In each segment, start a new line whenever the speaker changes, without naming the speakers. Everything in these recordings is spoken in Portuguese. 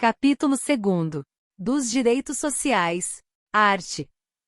Capítulo 2. Dos direitos sociais. Art.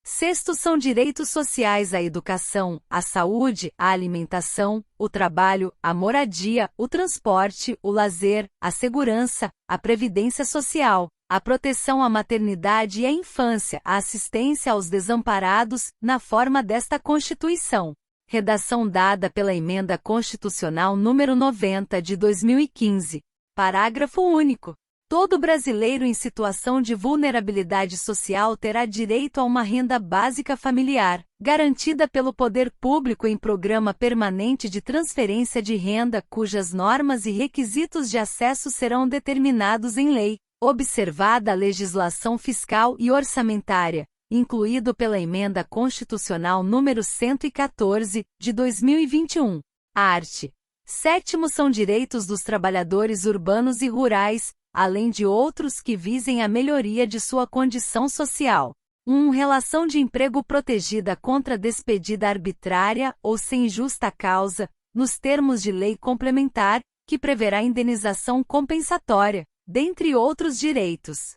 6 são direitos sociais a educação, a saúde, a alimentação, o trabalho, a moradia, o transporte, o lazer, a segurança, a previdência social, a proteção à maternidade e à infância, a assistência aos desamparados, na forma desta Constituição. Redação dada pela Emenda Constitucional número 90 de 2015. Parágrafo único. Todo brasileiro em situação de vulnerabilidade social terá direito a uma renda básica familiar, garantida pelo poder público em programa permanente de transferência de renda cujas normas e requisitos de acesso serão determinados em lei, observada a legislação fiscal e orçamentária, incluído pela Emenda Constitucional número 114, de 2021. Art. 7 são direitos dos trabalhadores urbanos e rurais, além de outros que visem a melhoria de sua condição social. 1. Relação de emprego protegida contra despedida arbitrária ou sem justa causa, nos termos de lei complementar, que preverá indenização compensatória, dentre outros direitos.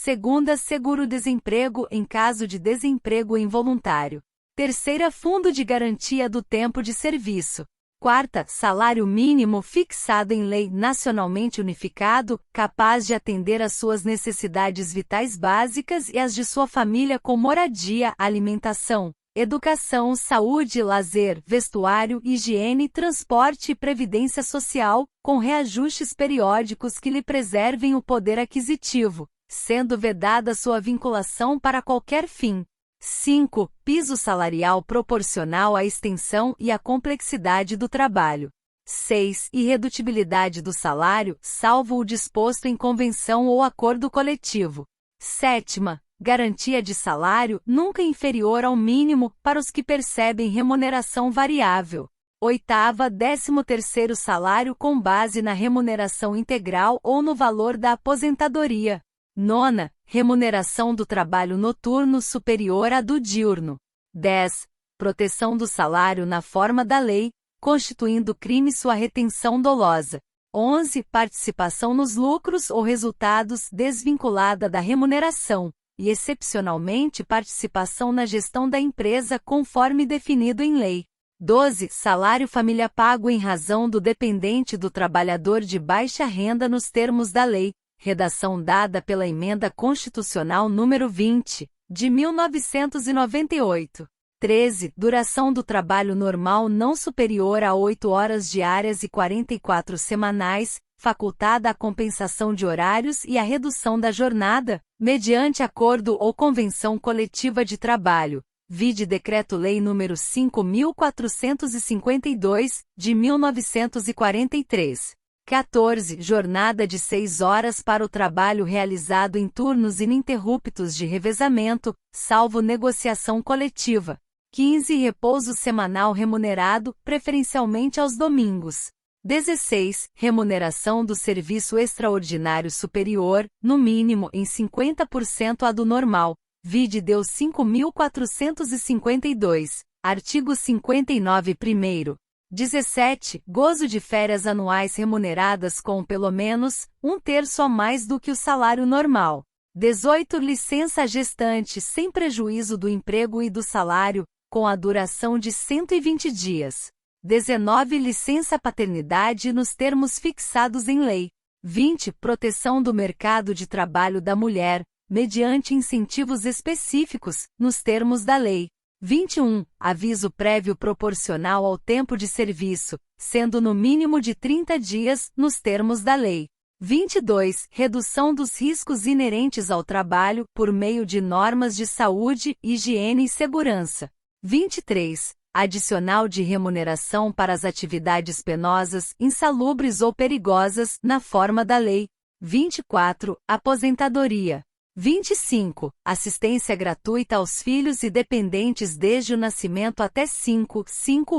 2. Seguro-desemprego em caso de desemprego involuntário. 3. Fundo de garantia do tempo de serviço. 4. Salário mínimo fixado em lei nacionalmente unificado, capaz de atender às suas necessidades vitais básicas e as de sua família com moradia, alimentação, educação, saúde, lazer, vestuário, higiene, transporte e previdência social, com reajustes periódicos que lhe preservem o poder aquisitivo, sendo vedada sua vinculação para qualquer fim. 5. Piso salarial proporcional à extensão e à complexidade do trabalho. 6. Irredutibilidade do salário, salvo o disposto em convenção ou acordo coletivo. 7. Garantia de salário nunca inferior ao mínimo para os que percebem remuneração variável. 8. 13º salário com base na remuneração integral ou no valor da aposentadoria. 9. Remuneração do trabalho noturno superior à do diurno. 10. Proteção do salário na forma da lei, constituindo crime sua retenção dolosa. 11. Participação nos lucros ou resultados desvinculada da remuneração, e excepcionalmente participação na gestão da empresa conforme definido em lei. 12. Salário família pago em razão do dependente do trabalhador de baixa renda nos termos da lei. Redação dada pela Emenda Constitucional número 20, de 1998. 13. Duração do trabalho normal não superior a 8 horas diárias e 44 semanais, facultada a compensação de horários e a redução da jornada, mediante acordo ou convenção coletiva de trabalho. Vide Decreto-Lei nº 5.452, de 1943. 14. Jornada de 6 horas para o trabalho realizado em turnos ininterruptos de revezamento, salvo negociação coletiva. 15. Repouso semanal remunerado, preferencialmente aos domingos. 16. Remuneração do serviço extraordinário superior, no mínimo em 50% à do normal. Vide DEU 5.452. Artigo 59 primeiro. 17. Gozo de férias anuais remuneradas com, pelo menos, 1/3 a mais do que o salário normal. 18. Licença gestante sem prejuízo do emprego e do salário, com a duração de 120 dias. 19. Licença paternidade nos termos fixados em lei. 20. Proteção do mercado de trabalho da mulher, mediante incentivos específicos, nos termos da lei. 21. Aviso prévio proporcional ao tempo de serviço, sendo no mínimo de 30 dias, nos termos da lei. 22. Redução dos riscos inerentes ao trabalho, por meio de normas de saúde, higiene e segurança. 23. Adicional de remuneração para as atividades penosas, insalubres ou perigosas, na forma da lei. 24. Aposentadoria. 25. Assistência gratuita aos filhos e dependentes desde o nascimento até 5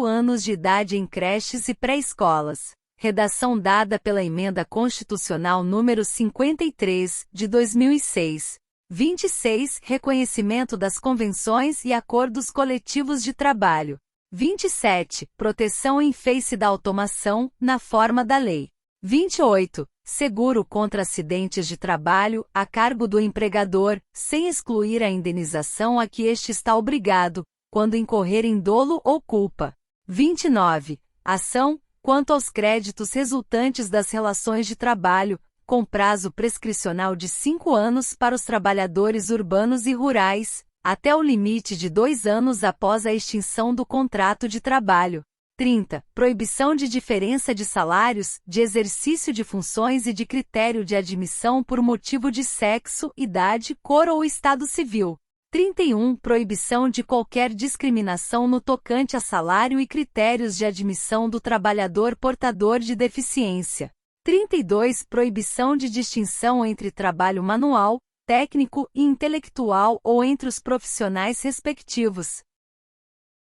anos de idade em creches e pré-escolas. Redação dada pela Emenda Constitucional número 53, de 2006. 26. Reconhecimento das convenções e acordos coletivos de trabalho. 27. Proteção em face da automação, na forma da lei. 28. Seguro contra acidentes de trabalho, a cargo do empregador, sem excluir a indenização a que este está obrigado, quando incorrer em dolo ou culpa. 29. Ação, quanto aos créditos resultantes das relações de trabalho, com prazo prescricional de 5 anos para os trabalhadores urbanos e rurais, até o limite de 2 anos após a extinção do contrato de trabalho. 30. Proibição de diferença de salários, de exercício de funções e de critério de admissão por motivo de sexo, idade, cor ou estado civil. 31. Proibição de qualquer discriminação no tocante a salário e critérios de admissão do trabalhador portador de deficiência. 32. Proibição de distinção entre trabalho manual, técnico e intelectual ou entre os profissionais respectivos.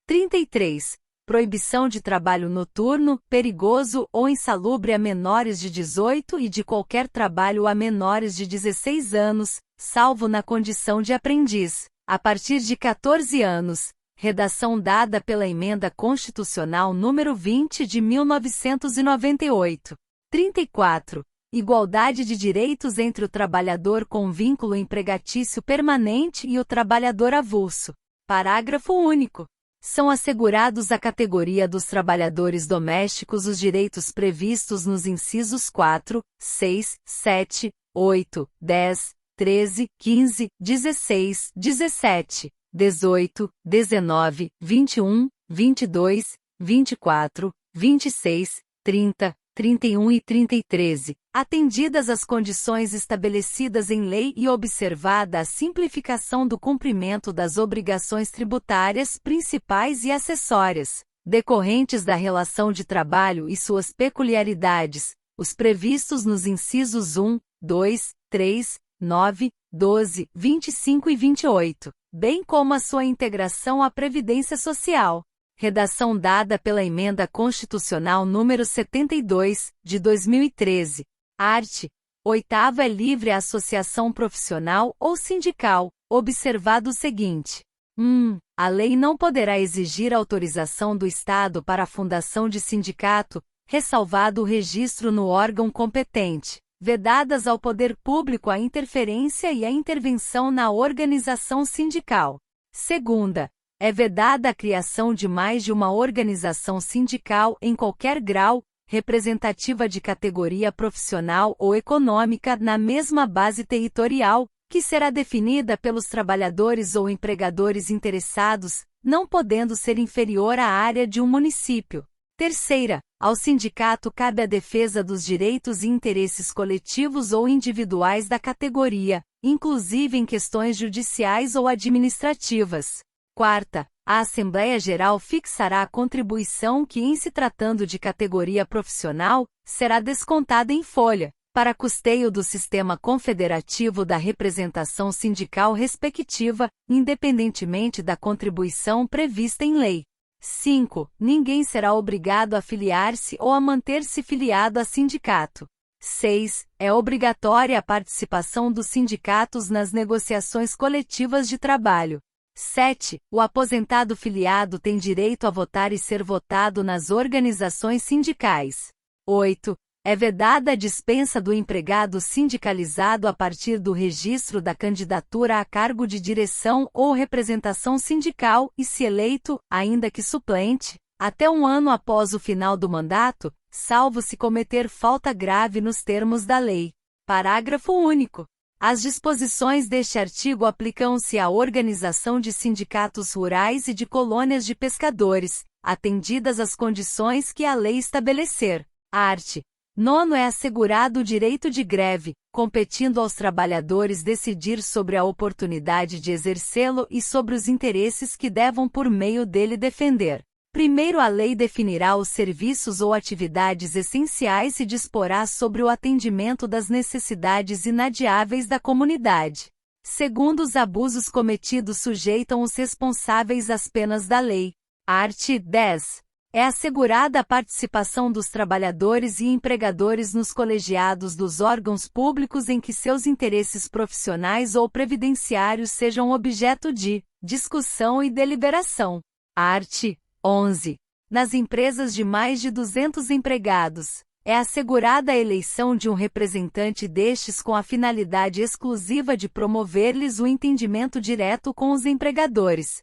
33. Proibição de trabalho noturno, perigoso ou insalubre a menores de 18 e de qualquer trabalho a menores de 16 anos, salvo na condição de aprendiz, a partir de 14 anos. Redação dada pela Emenda Constitucional número 20 de 1998. 34. Igualdade de direitos entre o trabalhador com vínculo empregatício permanente e o trabalhador avulso. Parágrafo único. São assegurados à categoria dos trabalhadores domésticos os direitos previstos nos incisos 4, 6, 7, 8, 10, 13, 15, 16, 17, 18, 19, 21, 22, 24, 26, 30, 31 e 33, atendidas as condições estabelecidas em lei e observada a simplificação do cumprimento das obrigações tributárias principais e acessórias, decorrentes da relação de trabalho e suas peculiaridades, os previstos nos incisos 1, 2, 3, 9, 12, 25 e 28, bem como a sua integração à Previdência Social. Redação dada pela Emenda Constitucional número 72, de 2013. Art. 8º é livre a associação profissional ou sindical, observado o seguinte. 1. A lei não poderá exigir autorização do Estado para a fundação de sindicato, ressalvado o registro no órgão competente, vedadas ao poder público a interferência e a intervenção na organização sindical. 2. É vedada a criação de mais de uma organização sindical em qualquer grau, representativa de categoria profissional ou econômica na mesma base territorial, que será definida pelos trabalhadores ou empregadores interessados, não podendo ser inferior à área de um município. 3. Ao sindicato cabe a defesa dos direitos e interesses coletivos ou individuais da categoria, inclusive em questões judiciais ou administrativas. 4. A Assembleia Geral fixará a contribuição que, em se tratando de categoria profissional, será descontada em folha, para custeio do sistema confederativo da representação sindical respectiva, independentemente da contribuição prevista em lei. 5. Ninguém será obrigado a filiar-se ou a manter-se filiado a sindicato. 6. É obrigatória a participação dos sindicatos nas negociações coletivas de trabalho. 7. O aposentado filiado tem direito a votar e ser votado nas organizações sindicais. 8. É vedada a dispensa do empregado sindicalizado a partir do registro da candidatura a cargo de direção ou representação sindical e, se eleito, ainda que suplente, até 1 ano após o final do mandato, salvo se cometer falta grave nos termos da lei. Parágrafo único. As disposições deste artigo aplicam-se à organização de sindicatos rurais e de colônias de pescadores, atendidas as condições que a lei estabelecer. Art. 9. É assegurado o direito de greve, competindo aos trabalhadores decidir sobre a oportunidade de exercê-lo e sobre os interesses que devam por meio dele defender. Primeiro, a lei definirá os serviços ou atividades essenciais e disporá sobre o atendimento das necessidades inadiáveis da comunidade. Segundo, os abusos cometidos sujeitam os responsáveis às penas da lei. Art. 10. É assegurada a participação dos trabalhadores e empregadores nos colegiados dos órgãos públicos em que seus interesses profissionais ou previdenciários sejam objeto de discussão e deliberação. Art. 11. Nas empresas de mais de 200 empregados, É assegurada a eleição de um representante destes com a finalidade exclusiva de promover-lhes o entendimento direto com os empregadores.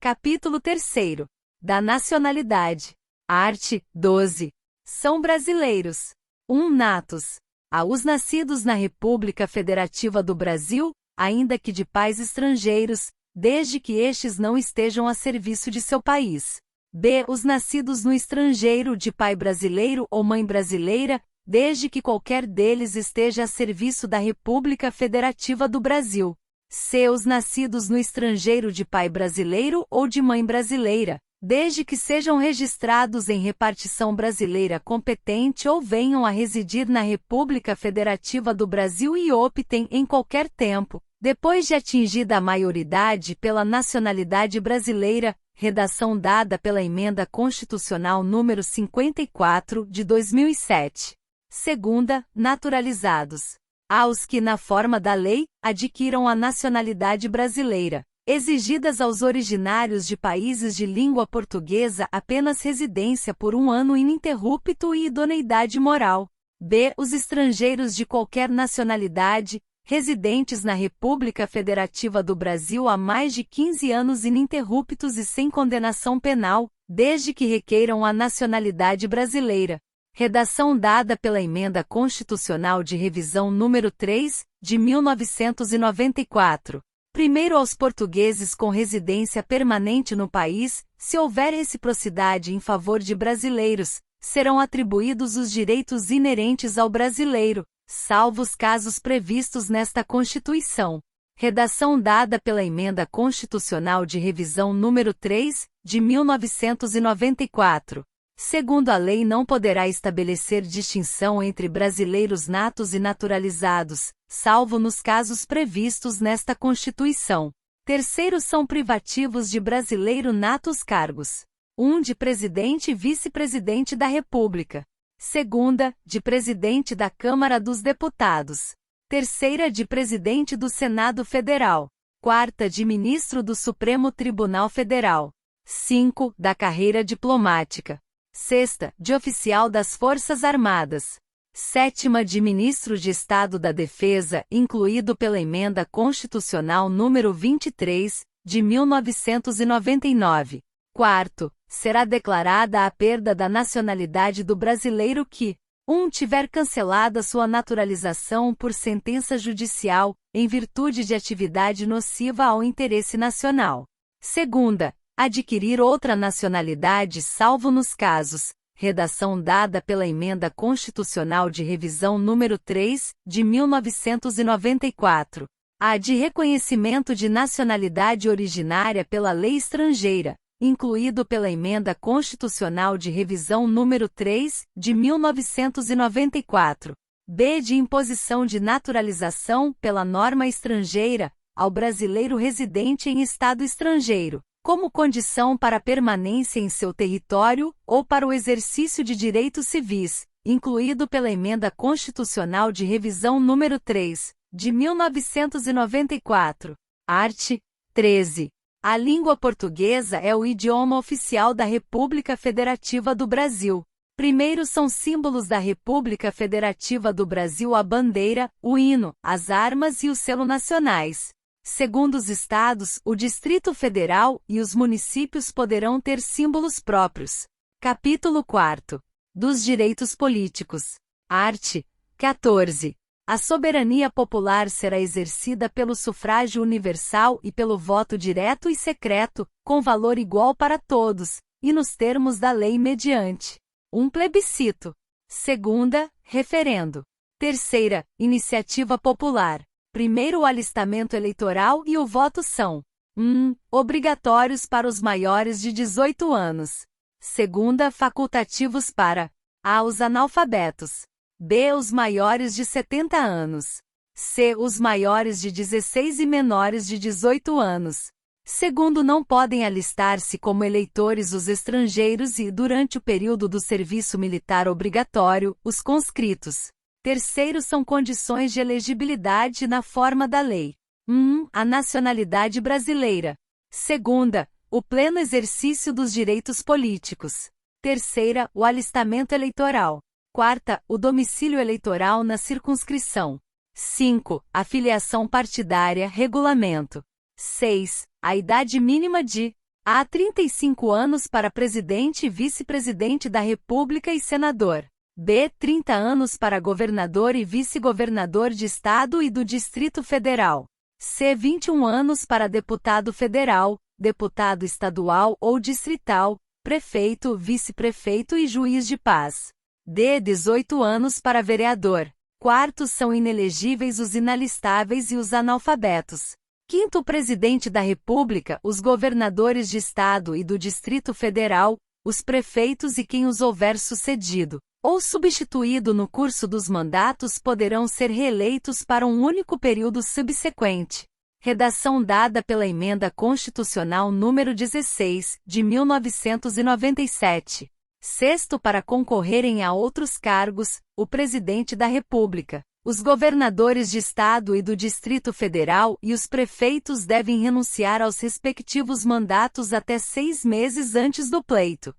Capítulo 3. Da nacionalidade. Art. 12. São brasileiros. 1. Natos. Aos nascidos na República Federativa do Brasil, ainda que de pais estrangeiros, desde que estes não estejam a serviço de seu país. B. Os nascidos no estrangeiro de pai brasileiro ou mãe brasileira, desde que qualquer deles esteja a serviço da República Federativa do Brasil. C. Os nascidos no estrangeiro de pai brasileiro ou de mãe brasileira, desde que sejam registrados em repartição brasileira competente ou venham a residir na República Federativa do Brasil e optem em qualquer tempo, depois de atingida a maioridade, pela nacionalidade brasileira, redação dada pela Emenda Constitucional número 54, de 2007. Segunda, naturalizados. Aos que, na forma da lei, adquiram a nacionalidade brasileira, exigidas aos originários de países de língua portuguesa apenas residência por 1 ano ininterrupto e idoneidade moral. B. Os estrangeiros de qualquer nacionalidade, residentes na República Federativa do Brasil há mais de 15 anos ininterruptos e sem condenação penal, desde que requeiram a nacionalidade brasileira. Redação dada pela Emenda Constitucional de Revisão número 3, de 1994. Primeiro aos portugueses com residência permanente no país, se houver reciprocidade em favor de brasileiros, serão atribuídos os direitos inerentes ao brasileiro, salvo os casos previstos nesta Constituição. Redação dada pela Emenda Constitucional de Revisão número 3, de 1994. Segundo a lei, não poderá estabelecer distinção entre brasileiros natos e naturalizados, salvo nos casos previstos nesta Constituição. Terceiro, são privativos de brasileiro nato os cargos: 1. De presidente e vice-presidente da República. Segunda, de presidente da Câmara dos Deputados. Terceira, de presidente do Senado Federal. Quarta, de ministro do Supremo Tribunal Federal. 5. Da carreira diplomática. Sexta, de oficial das Forças Armadas. Sétima, de ministro de Estado da Defesa, incluído pela Emenda Constitucional número 23, de 1999. Quarto, será declarada a perda da nacionalidade do brasileiro que 1. Tiver cancelada sua naturalização por sentença judicial, em virtude de atividade nociva ao interesse nacional. Segunda, adquirir outra nacionalidade salvo nos casos, redação dada pela Emenda Constitucional de Revisão número 3, de 1994. A de reconhecimento de nacionalidade originária pela lei estrangeira, incluído pela Emenda Constitucional de Revisão número 3, de 1994. B. De imposição de naturalização pela norma estrangeira, ao brasileiro residente em estado estrangeiro, como condição para permanência em seu território, ou para o exercício de direitos civis, incluído pela Emenda Constitucional de Revisão número 3, de 1994. Art. 13. A língua portuguesa é o idioma oficial da República Federativa do Brasil. Primeiro são símbolos da República Federativa do Brasil a bandeira, o hino, as armas e o selo nacionais. Segundo os estados, o Distrito Federal e os municípios poderão ter símbolos próprios. Capítulo 4. Dos direitos políticos. Art. 14. A soberania popular será exercida pelo sufrágio universal e pelo voto direto e secreto, com valor igual para todos, e nos termos da lei mediante 1. Plebiscito. Segunda, referendo. Terceira, iniciativa popular. Primeiro, o alistamento eleitoral e o voto são 1. Obrigatórios para os maiores de 18 anos. Segunda, facultativos para a. Os analfabetos. B. Os maiores de 70 anos. C. Os maiores de 16 e menores de 18 anos. Segundo, não podem alistar-se como eleitores os estrangeiros e, durante o período do serviço militar obrigatório, os conscritos. Terceiro, são condições de elegibilidade na forma da lei. 1. A nacionalidade brasileira. Segunda, o pleno exercício dos direitos políticos. Terceira, o alistamento eleitoral. Quarta, o domicílio eleitoral na circunscrição. 5. A filiação partidária, regulamento. 6. A idade mínima de a 35 anos para presidente e vice-presidente da República e senador. B. 30 anos para governador e vice-governador de Estado e do Distrito Federal. C. 21 anos para deputado federal, deputado estadual ou distrital, prefeito, vice-prefeito e juiz de paz. D. 18 anos para vereador. Quarto, são inelegíveis os inalistáveis e os analfabetos. Quinto, o presidente da República, os governadores de Estado e do Distrito Federal, os prefeitos e quem os houver sucedido ou substituído no curso dos mandatos poderão ser reeleitos para um único período subsequente. Redação dada pela Emenda Constitucional número 16, de 1997. Sexto, para concorrerem a outros cargos, o presidente da República, os governadores de Estado e do Distrito Federal e os prefeitos devem renunciar aos respectivos mandatos até 6 meses antes do pleito.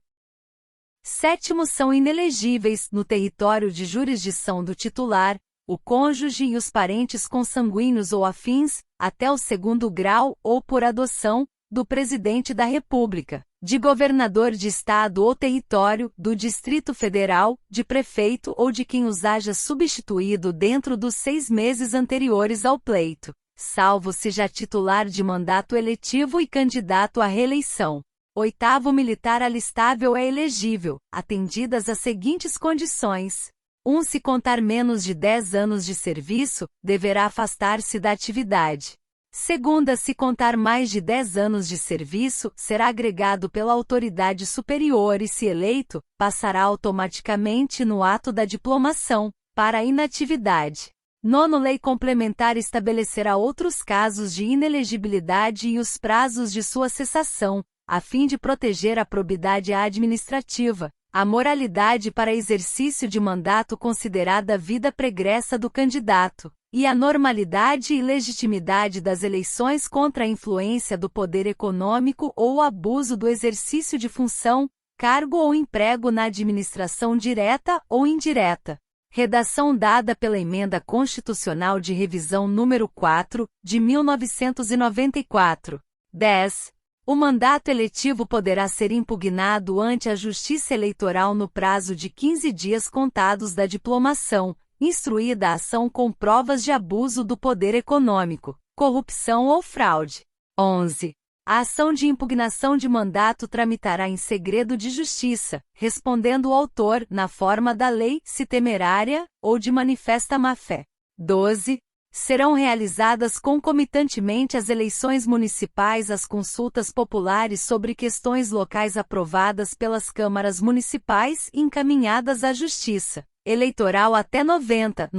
Sétimo, são inelegíveis, no território de jurisdição do titular, o cônjuge e os parentes consanguíneos ou afins, até o 2º grau ou por adoção, do presidente da República, de governador de estado ou território, do Distrito Federal, de prefeito ou de quem os haja substituído dentro dos 6 meses anteriores ao pleito, salvo se já titular de mandato eletivo e candidato à reeleição. Oitavo, militar alistável é elegível, atendidas as seguintes condições. 1. Se contar menos de 10 anos de serviço, deverá afastar-se da atividade. Segunda, se contar mais de 10 anos de serviço, será agregado pela autoridade superior e, se eleito, passará automaticamente no ato da diplomação, para a inatividade. Nono, lei complementar estabelecerá outros casos de inelegibilidade e os prazos de sua cessação, a fim de proteger a probidade administrativa, a moralidade para exercício de mandato considerada a vida pregressa do candidato, e a normalidade e legitimidade das eleições contra a influência do poder econômico ou o abuso do exercício de função, cargo ou emprego na administração direta ou indireta. Redação dada pela Emenda Constitucional de Revisão número 4, de 1994. 10. O mandato eletivo poderá ser impugnado ante a Justiça Eleitoral no prazo de 15 dias contados da diplomação, instruída a ação com provas de abuso do poder econômico, corrupção ou fraude. 11. A ação de impugnação de mandato tramitará em segredo de justiça, respondendo o autor, na forma da lei, se temerária, ou de manifesta má-fé. 12. Serão realizadas concomitantemente às eleições municipais as consultas populares sobre questões locais aprovadas pelas câmaras municipais e encaminhadas à Justiça Eleitoral até 90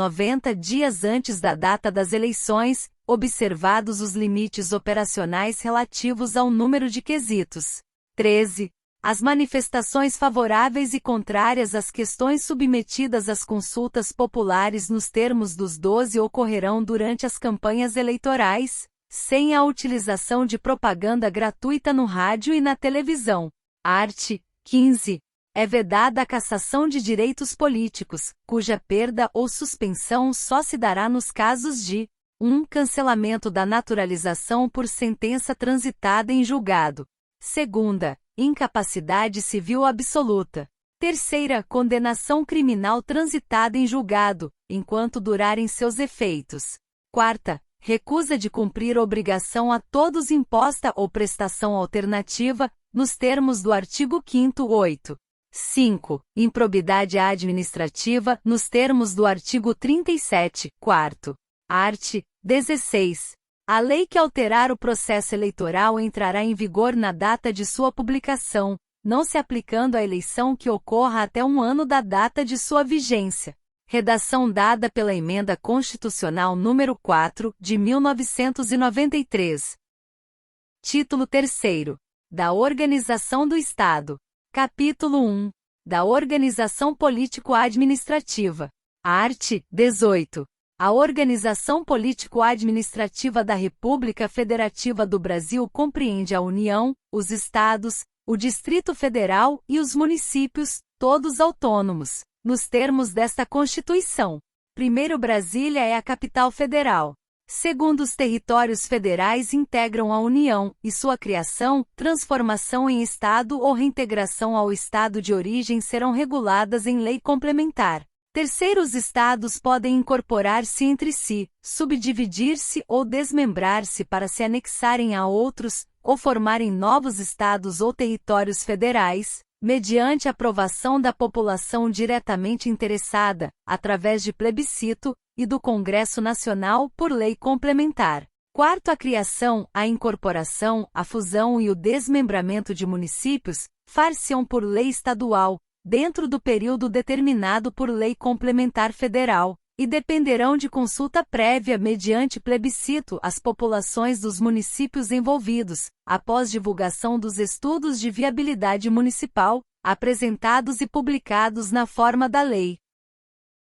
dias antes da data das eleições, observados os limites operacionais relativos ao número de quesitos. 13. As manifestações favoráveis e contrárias às questões submetidas às consultas populares nos termos dos 12 ocorrerão durante as campanhas eleitorais, sem a utilização de propaganda gratuita no rádio e na televisão. Art. 15. É vedada a cassação de direitos políticos, cuja perda ou suspensão só se dará nos casos de 1. Cancelamento da naturalização por sentença transitada em julgado. 2. Incapacidade civil absoluta. 3. Condenação criminal transitada em julgado, enquanto durarem seus efeitos. 4. Recusa de cumprir obrigação a todos imposta ou prestação alternativa, nos termos do artigo 5º 8. 5. Improbidade administrativa, nos termos do artigo 37, 4º. Art. 16. A lei que alterar o processo eleitoral entrará em vigor na data de sua publicação, não se aplicando à eleição que ocorra até 1 ano da data de sua vigência. Redação dada pela Emenda Constitucional número 4, de 1993. Título 3º. Da Organização do Estado. Capítulo 1. Da Organização Político-Administrativa. Art. 18. A organização político-administrativa da República Federativa do Brasil compreende a União, os Estados, o Distrito Federal e os municípios, todos autônomos, nos termos desta Constituição. Primeiro, Brasília é a capital federal. Segundo, os territórios federais integram a União, e sua criação, transformação em Estado ou reintegração ao Estado de origem serão reguladas em lei complementar. Terceiro, os Estados podem incorporar-se entre si, subdividir-se ou desmembrar-se para se anexarem a outros, ou formarem novos Estados ou territórios federais, mediante aprovação da população diretamente interessada, através de plebiscito, e do Congresso Nacional por lei complementar. Quarto, a criação, a incorporação, a fusão e o desmembramento de municípios far-se-ão por lei estadual, dentro do período determinado por lei complementar federal, e dependerão de consulta prévia mediante plebiscito às populações dos municípios envolvidos, após divulgação dos estudos de viabilidade municipal, apresentados e publicados na forma da lei.